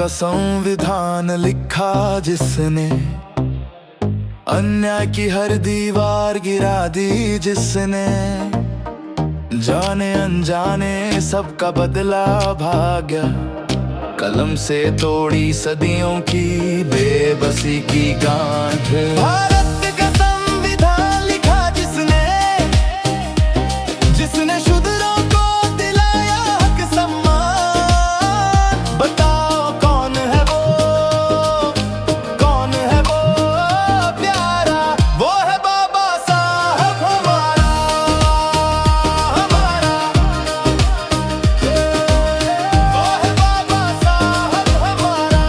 का संविधान लिखा जिसने, अन्याय की हर दीवार गिरा दी जिसने, जाने अनजाने सबका बदला भाग्य, कलम से तोड़ी सदियों की बेबसी की गांठ। भारत का संविधान लिखा जिसने, जिसने शूद्रों को दिलाया हक सम्मान। बताओ कौन है वो, कौन है वो प्यारा, वो है बाबा साहब हमारा, हमारा। वो है बाबा साहब हमारा।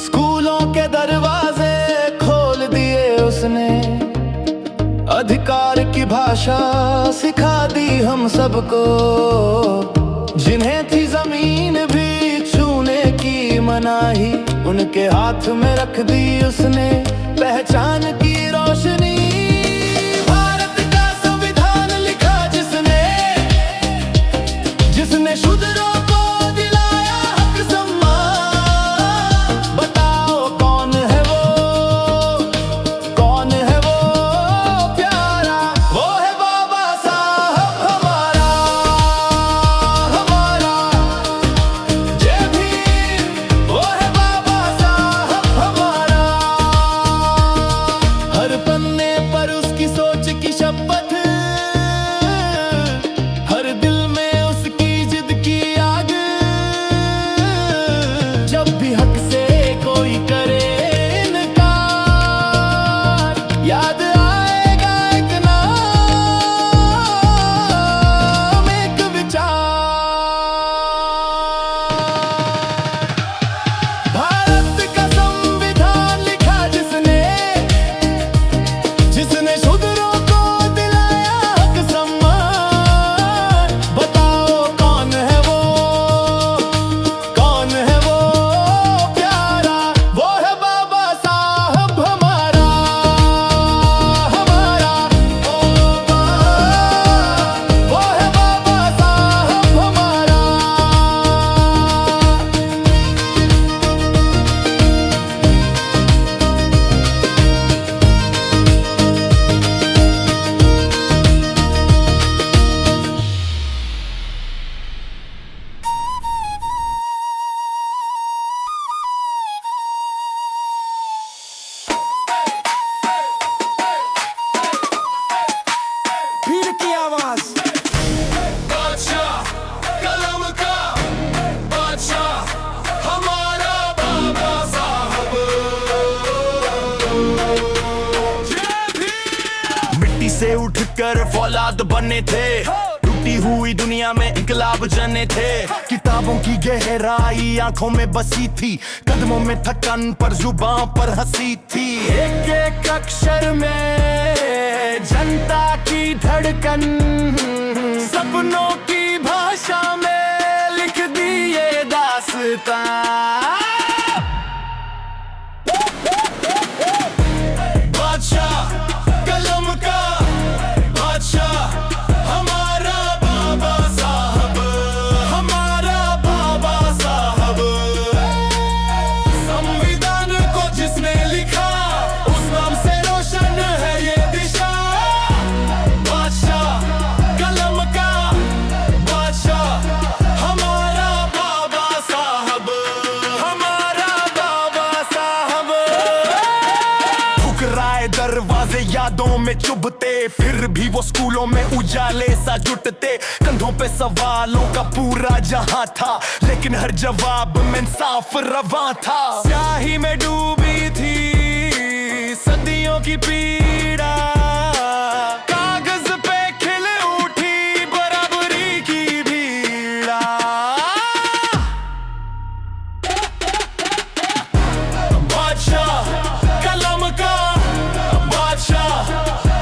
स्कूलों के दरवाजे खोल दिए उसने, अधिकार की भाषा सिखा दी हम सबको। जिन्हें थी जमीन भी छूने की मनाही, उनके हाथ में रख दी उसने पहचान की रोशनी। भारत का संविधान लिखा जिसने, जिसने शूद्रों को दिलाया हक सम्मान। बताओ कौन है वो, कौन है वो प्यारा, वो है बाबा साहब हमारा, हमारा। जय भीम, वो है बाबा साहब हमारा। हर पन्ने पर उसकी सोच की शपथ, हर दिल में उसकी जिद की आग। जब भी हक से कोई करे इनकार, याद आएगा एक नाम, एक विचार। भारत का संविधान लिखा जिसने, जिसने शूद्रों को दिलाया हक सम्मान। बताओ कौन है वो, कौन है वो प्यारा, वो है बाबा साहब हमारा, हमारा। ओ वो है बाबा साहब हमारा। भीड़ की आवाज, बादशाह कलम का बादशाह हमारा बाबा साहब। जय भीम। मिट्टी से उठकर फौलाद बने थे, टूटी हुई दुनिया में इनकलाब जने थे। किताबों की गहराई आंखों में बसी थी, कदमों में थकन पर जुबां पर हंसी थी। एक एक अक्षर में जनता की धड़कन, सपनों की भाषा में लिख दी ये दास्तां। बादशाह कलम का बादशाह हमारा बाबा साहब, हमारा बाबा साहब। संविधान को जिसने लिखा, उस नाम से रोशन है ये दिशा। बादशाह कलम का बादशाह हमारा बाबा साहब, हमारा बाबा साहब। ठुकराए दरवाजे यादों में चुभते, फिर भी वो स्कूलों में उजाले सा जुटते। कंधों पे सवालों का पूरा जहां था, लेकिन हर जवाब में इंसाफ रवां था। स्याही में डूबी थी सदियों की पीड़ा, कागज पे खिल उठी बराबरी की भीड़ा। बादशाह कलम का बादशाह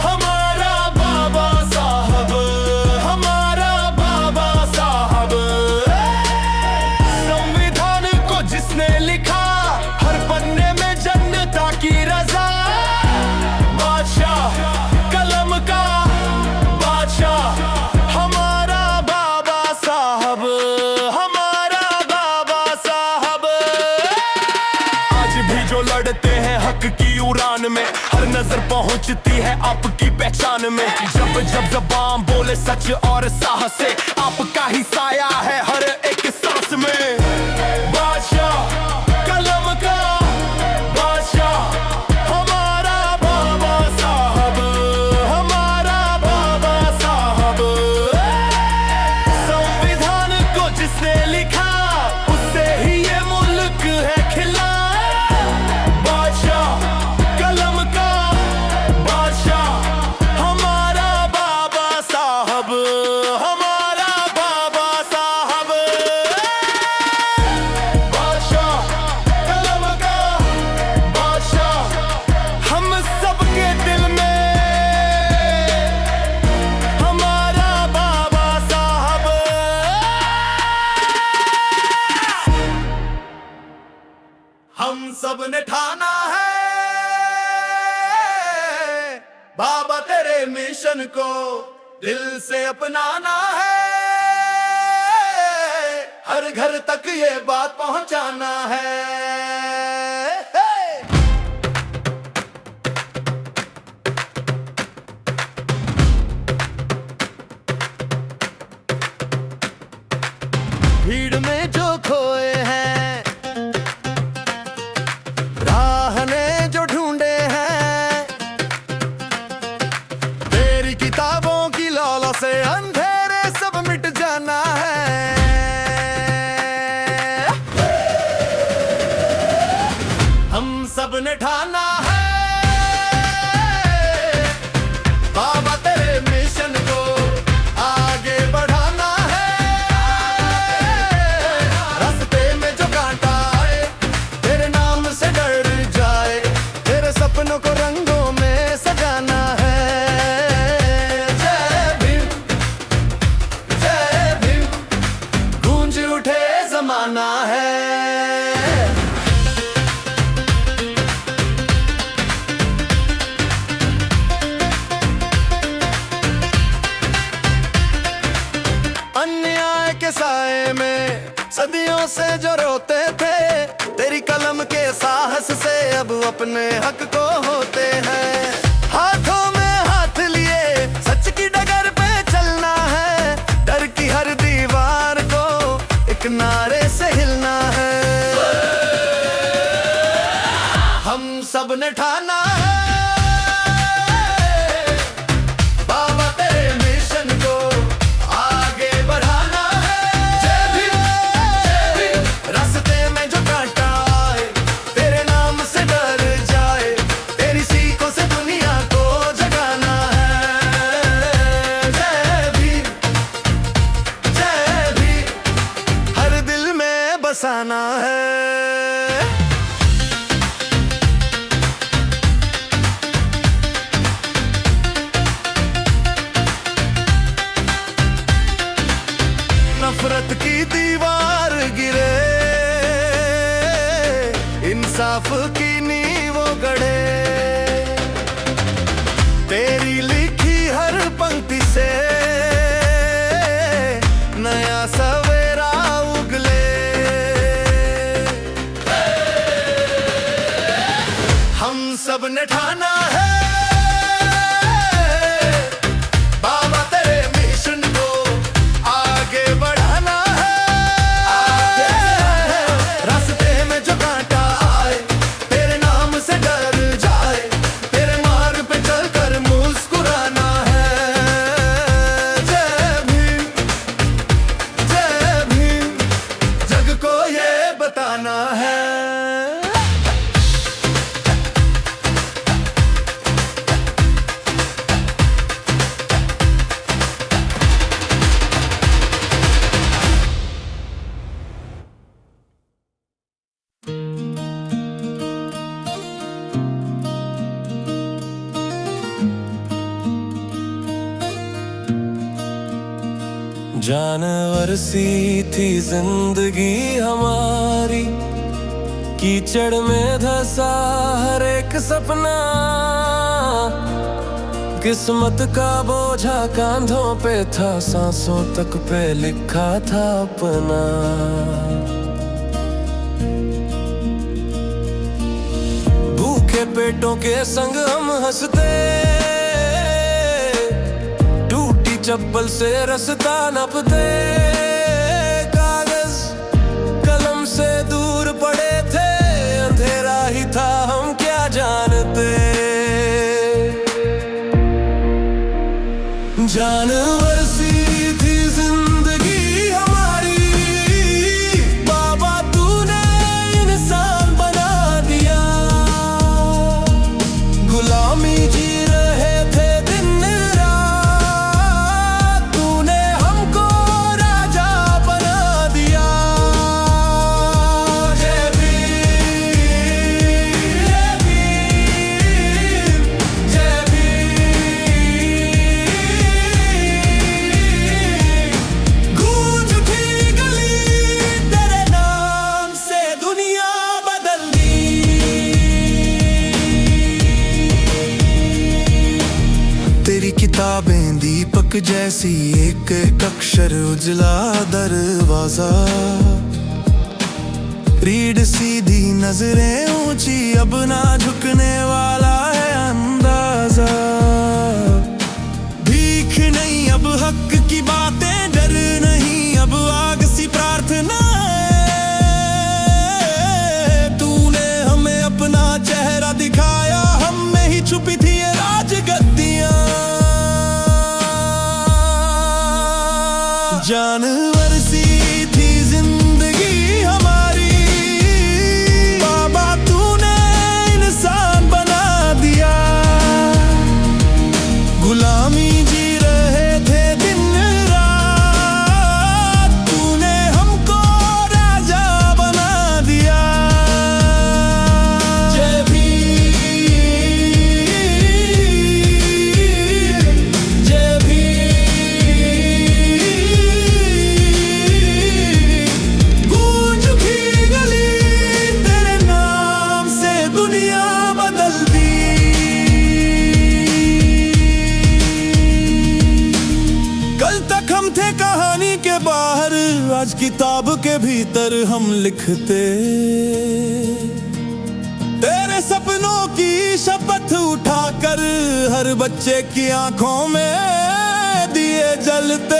हमारा बाबा साहब, हमारा बाबा साहब। संविधान को जिसने लिखा, हर पन्ने में जनता है आपकी पहचान में। जब जब जबान बोले सच और साहस से, आपका ही साया है हर एक सांस में। बादशाह कलम का बादशाह हमारा बाबा साहब, हमारा बाबा साहब। संविधान को जिसने लिखा उससे ही ये मुल्क है खिला। बादशाह कलम का बादशाह हमारा बाबा साहब, हमारा बाबा साहब। बादशाह कलम का बादशाह हम सबके दिल में हमारा बाबा साहब। हम सब ने ठाना है बाबा तेरे मिशन को दिल से अपनाना है। हर घर तक ये बात पहुंचाना है। भीड़ में जो खोए हैं, राह ने जो ढूंढे हैं, तेरी किताबों की लौला से अंधेरे सब मिट जाना है। हम सब ने ठाना है बाबा तेरे मिशन को आगे बढ़ाना है। रास्ते में जो कांटा आए तेरे नाम से डर जाए, तेरे सपनों को रंगों में सजाना है। जय भीम, जय भीम, गूंज उठे जमाना है। अन्याय के साए में सदियों से जो रोते थे, तेरी कलम के साहस से अब अपने हक को होते हैं। हाथों में हाथ लिए सच की डगर पे चलना है, डर की हर दीवार को एक नारे से हिलना है। हम सब ने ठाना है बाबा तेरे मिशन को आगे बढ़ाना है। जय भीम, जय भीम, रास्ते में जो कांटा आए तेरे नाम से डर जाए, तेरी सीखों से दुनिया को जगाना है। जय भीम, जय भीम, हर दिल में बसाना है। नफरत की दीवार गिरे, इंसाफ की नींव गढ़े, तेरी लिखी हर पंक्ति से नया सवेरा उगले। हम सब ने ठाना है बाबा तेरे मिशन को आगे बढ़ाना है। रास्ते में जो कांटा आए तेरे नाम से डर जाए, तेरे मार्ग पे चलकर मुस्कुराना है। जय भीम, जय भीम, जग को ये बताना है। जानवर सी थी जिंदगी हमारी, कीचड़ में धंसा हर एक सपना। किस्मत का बोझा कांधों पे था, सांसों तक पे लिखा था अपना। भूखे पेटों के संग हम हंसते, चप्पल से रास्ता नापते, कागज कलम से दूर पड़े थे, अंधेरा ही था हम क्या जानते। जानवर सी थी जिंदगी हमारी, बाबा तूने इंसान बना दिया। गुलामी जी रहे थे दिन रात, तूने हमको राजा बना दिया। जय भीम, जय भीम, जय भीम। गूंज उठी गली तेरे नाम से, दुनिया बदल दी। तेरी किताबें दीपक जैसी, एक एक अक्षर उजला दरवाजा। रीड सीधी नजरें ऊंची, अब ना झुकने वाला है अंदाजा। भीख नहीं अब हक की बातें, डर नहीं अब आग सी प्रार्थना। तूने हमें अपना चेहरा दिखाया, हम में ही छुपी थी ये राजगद्दियां। जानवर सी थी जिंदगी हमारी, बाबा तूने इंसान बना दिया। गुलामी जी रहे थे दिन रात, तूने हमको राजा बना दिया। जय भीम, जय भीम। गूंज उठी गली तेरे नाम से, दुनिया बदल दी। कल तक हम थे कहानी के बाहर, आज किताब के भीतर हम लिखते। तेरे सपनों की शपथ उठाकर, हर बच्चे की आंखों में दिए जलते।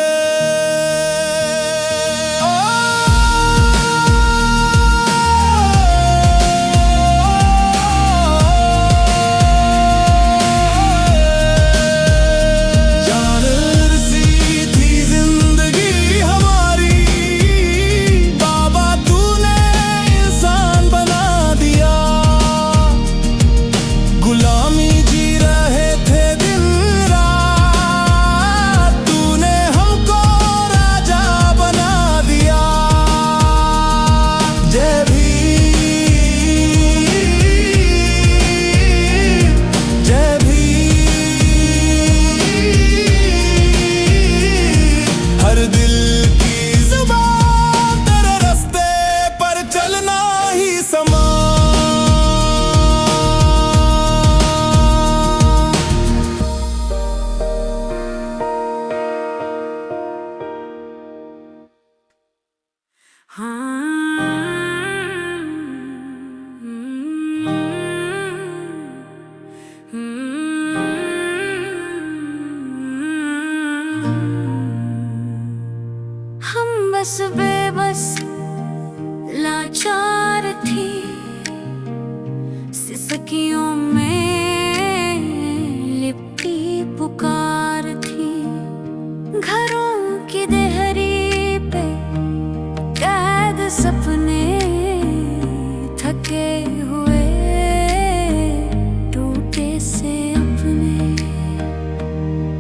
जानवर सी थी जिंदगी हमारी, बाबा तूने इंसान बना दिया। गुलामी जी रहे थे दिन रात, तूने हमको राजा बना दिया। जय भीम, जय भीम। हर दिल की जुबान तेरे रास्ते पर चलना ही समा। हम बस बेबस लाचार थी, सिसकियों में लिपटी पुकार थी। घरों की देहरी पे कैद सपने, थके हुए टूटे से अपने।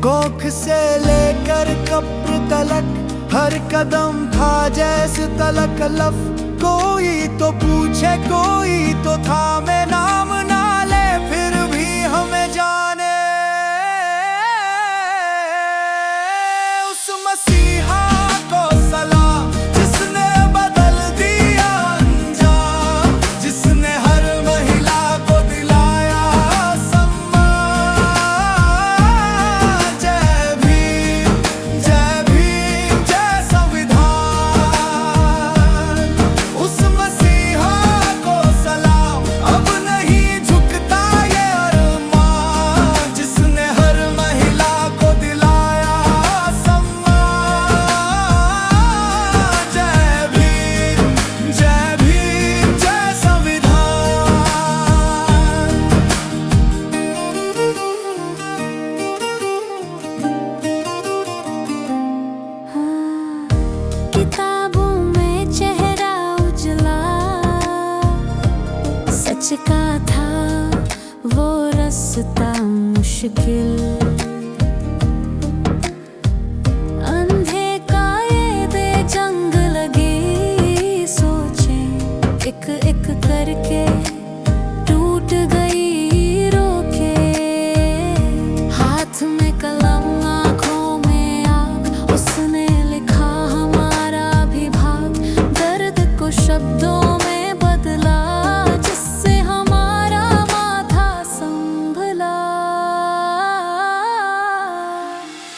कोख से लेकर कब्र तलक, हर कदम था जैसे तलक लफ। कोई तो पूछे कोई तो थामे, नाम ना ले फिर भी हमें जाने। उस मसीहा को सलाम, जिसने बदल दिया अंजाम, जिसने हर महिला को दिलाया सम्मान। जय भीम, जय भीम, जय संविधान। उस मसीहा को सलाम, अब नहीं का था वो रास्ता मुश्किल, अंधे कायदे जंग लगी सोचें एक एक करके टूट गई रोके। हाथ में कलम आँखों में आग, उसने लिखा हमारा भी भाग, दर्द को शब्दों में बदला जिससे हमारा माथा संभला।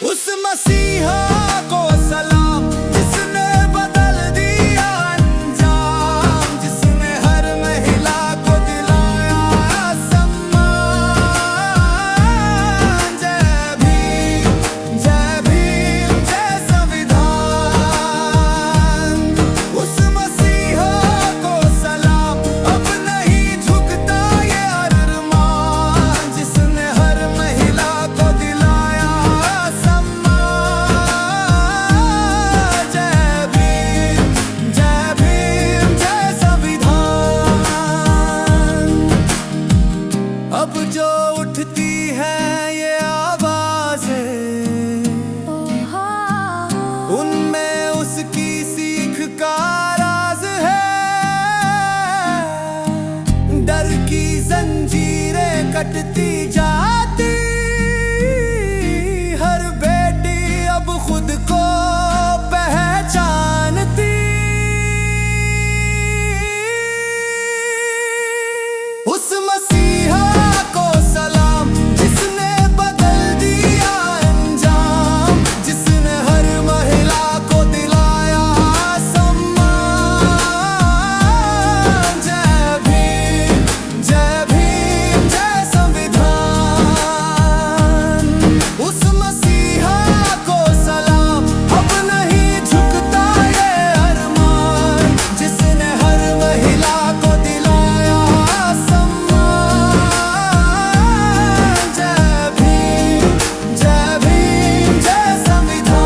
उस मसीहा को सलाम जिसने बदल दिया अंजाम, जिसने हर महिला को दिलाया सम्मान। जय भीम जय संविधान। उस मसीहा को सलाम, अब नहीं झुकता ये अरमान, जिसने हर महिला को दिलाया सम्मान। जय भीम जय संविधान। अब जो उठती है ये आवाजें, उनमें उसकी सीख का राज है। डर की जंजीरें कटती जाती, हर बेटी अब खुद को पहचानती। उस मसीहा को सलाम जिसने बदल दिया अंजाम, जिसने हर महिला को दिलाया सम्मान। जय भीम जय संविधान। उस मसीहा को सलाम, अब नहीं झुकता ये अरमान, जिसने हर महिला को दिलाया सम्मान। जय भीम जय संविधान।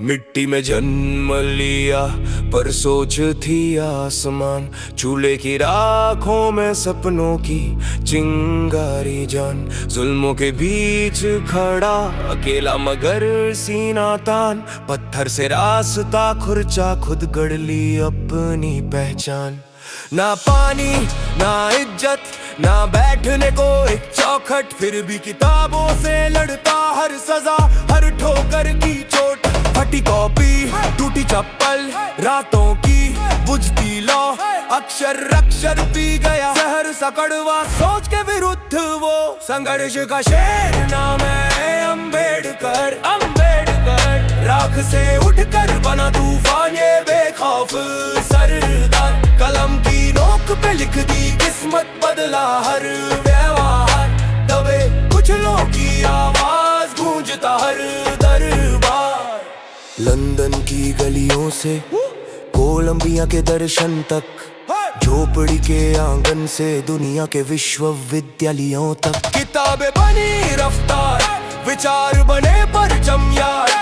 मिट्टी में जन्म लिया पर सोच थी आसमान, चूल्हे की राखों में सपनों की चिंगारी जान। जुल्मों के बीच खड़ा अकेला मगर सीना तान, पत्थर से रास्ता खुरचा खुद गढ़ ली अपनी पहचान। ना पानी ना इज्जत ना बैठने को एक चौखट, फिर भी किताबों से लड़ता हर सजा हर ठोकर की चोट। फटी कॉपी टूटी चप्पल रातों की बुझती लौ, अक्षर अक्षर पी गया जहर सा कड़वा सोच के विरुद्ध वो। संघर्ष का शेर नाम है अम्बेडकर। राख से उठकर बना तूफान ये बेखौफ सरदार, कलम की नोक पे लिख दी किस्मत, बदला हर व्यवहार। दबे कुछ लोगों की आवाज गूंजता हर दरबार। लंदन की गलियों से कोलंबिया के दर्शन तक, झोपड़ी के आंगन से दुनिया के विश्वविद्यालयों तक। किताबें बनी रफ्तार, विचार बने परचम यार,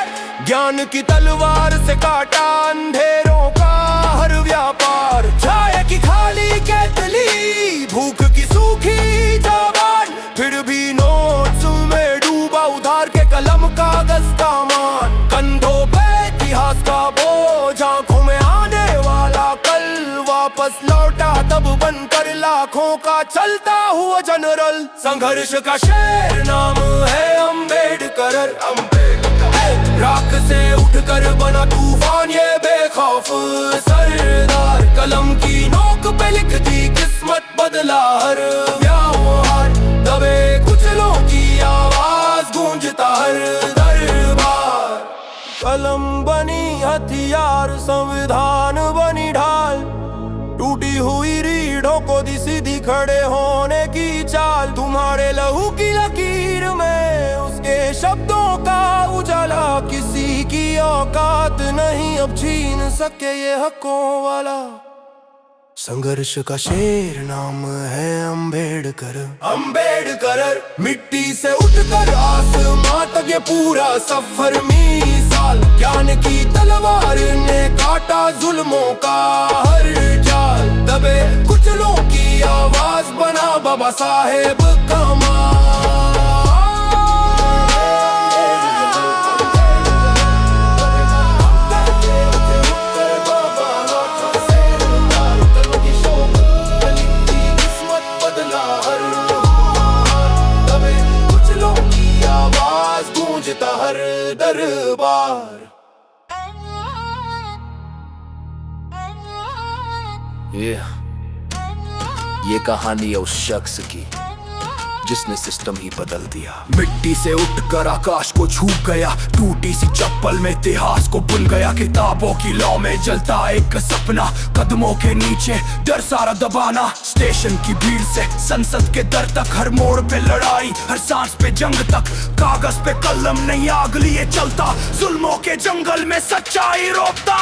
ज्ञान की तलवार से काटा अंधेरों का हर व्यापार। चाय की खाली केतली, भूख की सूखी जबान, फिर भी नोट्स में डूबा उधार के कलम कागज का मान। कंधों पे इतिहास का बोझ, आंखों में आने वाला कल, वापस लौटा तब बनकर लाखों का चलता हुआ जनरल। संघर्ष का शेर नाम है अम्बेडकर। राख से उठकर बना तूफान ये बेखौफ सरदार, कलम की नोक पे लिख दी किस्मत, बदला हर व्यवहार। दबे कुचलों की आवाज गूंजता हर दरबार। कलम बनी हथियार, संविधान बनी ढाल, टूटी हुई रीढ़ों को खड़े होने की चाल, तुम्हारे लहू की लकीर में उसके शब्दों का उजाला। किसी की औकात नहीं अब छीन सके ये हकों वाला। संघर्ष का शेर नाम है अम्बेडकर। अम्बेडकर मिट्टी से उठकर आसमां तक ये पूरा सफर मिसाल। ज्ञान की तलवार ने काटा जुल्मों का हर जाल। दबे कुचलों की आवाज बना बाबा साहेब कमाल। हर दरबार। ये कहानी है उस शख्स की जिसने सिस्टम ही बदल दिया। मिट्टी से उठकर आकाश को छू गया, टूटी सी चप्पल में इतिहास को बुन गया। किताबों की लौ में जलता एक सपना, कदमों के नीचे डर सारा दबाना। स्टेशन की भीड़ से संसद के दर तक, हर मोड़ पे लड़ाई, हर सांस पे जंग तक। कागज पे कलम नहीं आग लिए चलता, जुल्मों के जंगल में सच्चाई रोकता।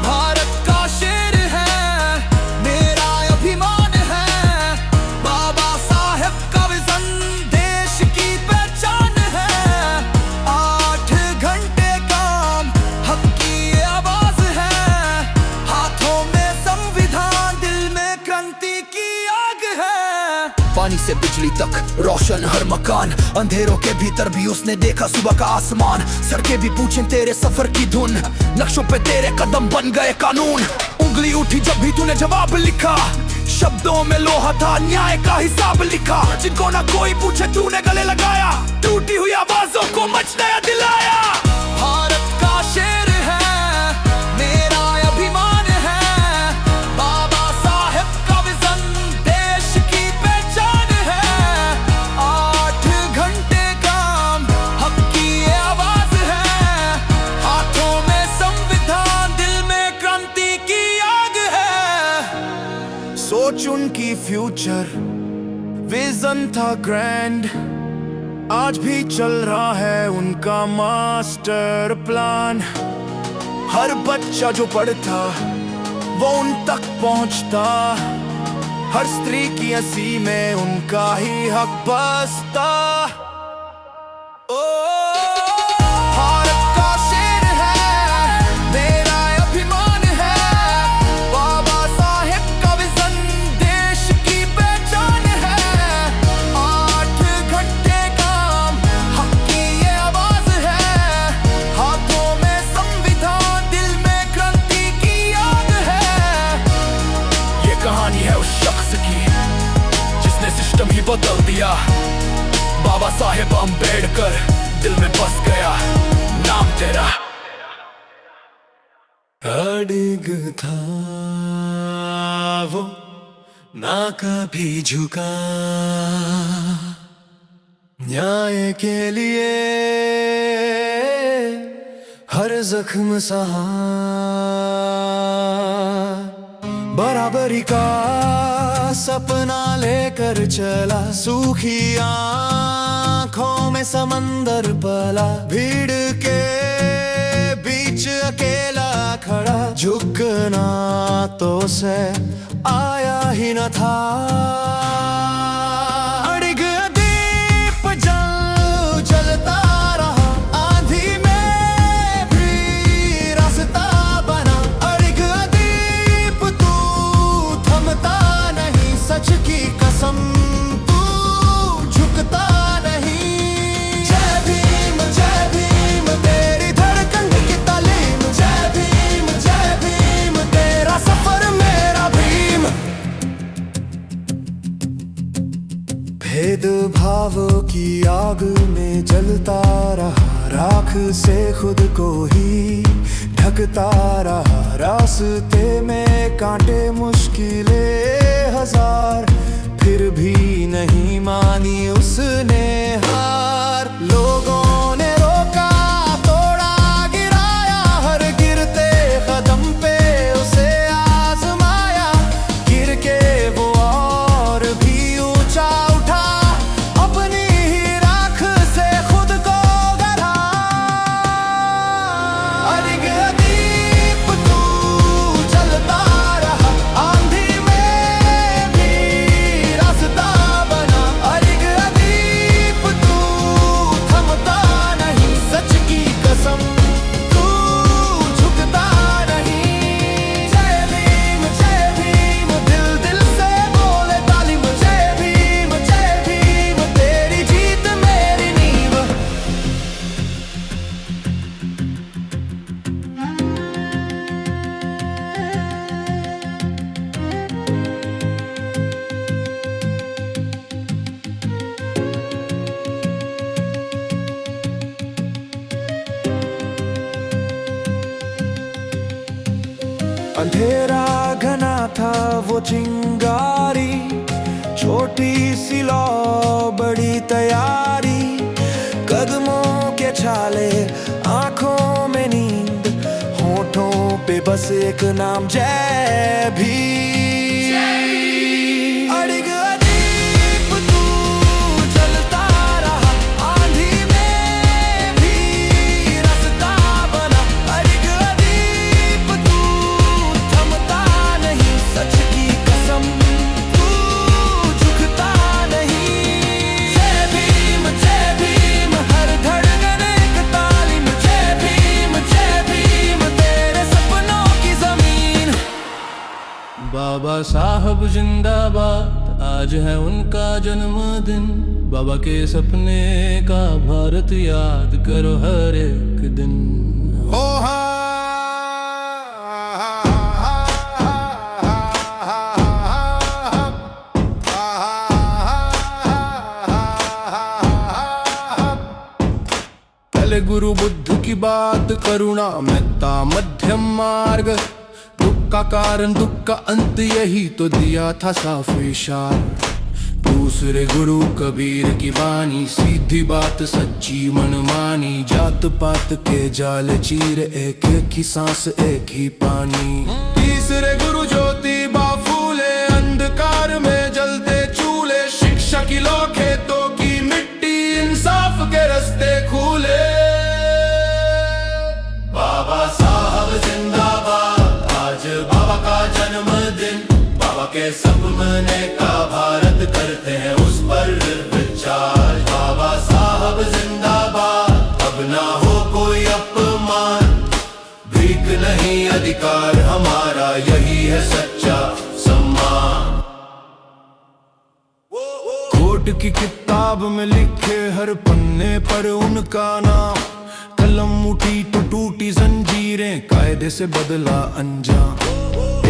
भारत का शेर है मेरा अभिमान, पानी से बिजली तक रोशन हर मकान। अंधेरों के भीतर भी उसने देखा सुबह का आसमान। सड़कें भी पूछें तेरे सफर की धुन, नक्शों पे तेरे कदम बन गए कानून। उंगली उठी जब भी तूने जवाब लिखा, शब्दों में लोहा था न्याय का हिसाब लिखा। जिनको ना कोई पूछे तूने गले लगाया, टूटी हुई आवाजों को मच नया दिलाया। भारत का शेर है मेरा अभिमान है, बाबा साहेब का विजन देश की पहचान है। 8 घंटे काम हक की ये आवाज है, हाथों में संविधान, दिल में क्रांति की आग है। सोच उनकी फ्यूचर विजन था ग्रैंड, आज भी चल रहा है उनका मास्टर प्लान। हर बच्चा जो पढ़ता वो उन तक पहुंचता, हर स्त्री की हंसी में उनका ही हक बसता। ओ भारत का शेर है मेरा अभिमान है, बाबा साहेब का विजन देश की पहचान है। 8 घंटे काम हक की ये आवाज है, हाथों में संविधान, दिल में क्रांति की आग है। ये कहानी है उस शख्स की जिसने सिस्टम ही बदल दिया। बाबा साहेब अम्बेडकर दिल में बस गया नाम तेरा। अड़िग था वो ना कभी झुका, न्याय के लिए हर जख्म सहा। बराबरी का सपना लेकर चला, सूखी आंखों में समंदर पला। भीड़ के बीच अकेला खड़ा, झुकना तो से आया ही न था। अड़िग दीप जलता रहा, आंधी में भी रास्ता बना। अड़िग दीप तू थमता नहीं, सच की कसम तू झुकता नहीं। जय भीम तेरी धड़कन की तालीम। जय भीम तेरा सफर मेरा भीम। भेदभाव की आग में जलता रहा, राख से खुद को ही ढकता रहा। रास्ते में कांटे मुश्किलें हजार, फिर भी नहीं मानी उसने हार। लोगों ने रोका तोड़ा गिराया, हर गिरते कदम पे उसे आजमाया। गिर के वो और भी अंधेरा घना था वो चिंगारी, छोटी सी लौ बड़ी तैयारी, कदमों के छाले आंखों में नींद, होठों पे बस एक नाम जय भीम। अड़िग अदीप तू चलता रहा, आंधी में भी रास्ता बना। अड़िग अदीप तू थमता नहीं, सच की कसम तू झुकता नहीं। जय भीम हर धड़कन एक तालीम। जय भीम तेरे सपनों की जमीन। बाबा साहब जिंदाबाद, आज है उनका जन्मदिन। बाबा के सपने का भारत याद करो हर एक दिन। हो पहले गुरु बुद्ध की बात, करुणा मेहता मध्यम मार्ग, दुख का कारण दुख का अंत, यही तो दिया था साफ इशारा। दूसरे गुरु कबीर की बानी, सीधी बात सच्ची मनमानी, जात पात के जाल चीर, एक एक ही सांस एक ही पानी। तीसरे गुरु ज्योतिबा फूले, अंधकार में जलते चूल्हे, शिक्षा की लो खेतों की मिट्टी, इंसाफ के रास्ते खुले। बाबा साहब जिंदाबाद, आज बाबा का जन्मदिन। बाबा के सपने का भारत करते हैं उस पर विचार। बाबा साहब जिंदाबाद, अब ना हो कोई अपमान, भीख नहीं अधिकार हमारा, यही है सच्चा सम्मान। कोर्ट की किताब में लिखे हर पन्ने पर उनका नाम, कलम उठी तो टूटी जंजीरें, कायदे से बदला अंजाम।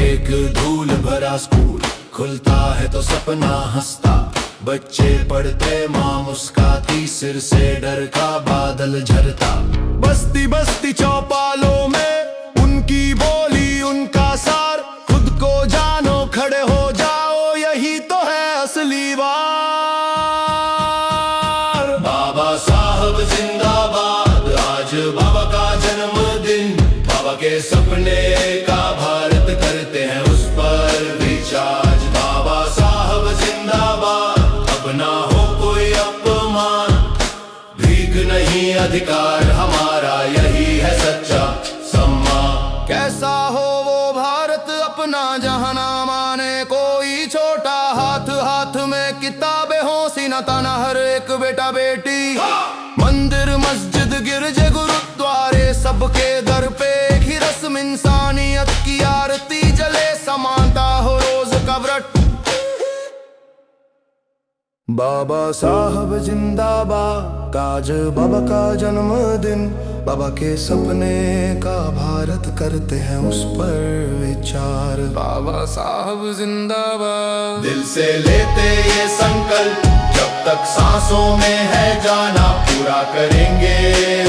एक धूल भरा स्कूल खुलता है तो सपना हंसता, बच्चे पढ़ते माँ मुस्काती, सिर से डर का बादल झरता। बस्ती बस्ती चौपालों में उनकी बोली उनका सार, खुद को जानो खड़े हो जाओ, यही तो है असली वार। बाबा साहब जिंदाबाद, आज बाबा का जन्मदिन। बाबा के सपने का भारत करते हैं उस पर विचार। बाबा साहब जिंदाबाद, अब ना हो कोई अपमान, भीख नहीं अधिकार हमारा, यही है सच्चा सम्मान। कैसा हो वो भारत अपना, जहाँ ना माने कोई छोटा, हाथ हाथ में किताबें हो, सीना ताना हर एक बेटा बेटी। मंदिर मस्जिद गिरजे गुरुद्वारे, सबके दर पे एक ही रस्म, इंसानियत की आरती जले, समानता हो रोज का व्रत। बाबा साहब जिंदाबाद, आज बाबा का जन्मदिन। बाबा के सपने का भारत करते हैं उस पर विचार। बाबा साहब जिंदाबाद, दिल से लेते ये संकल्प, जब तक सांसों में है जाना, पूरा करेंगे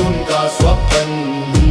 उनका स्वप्न।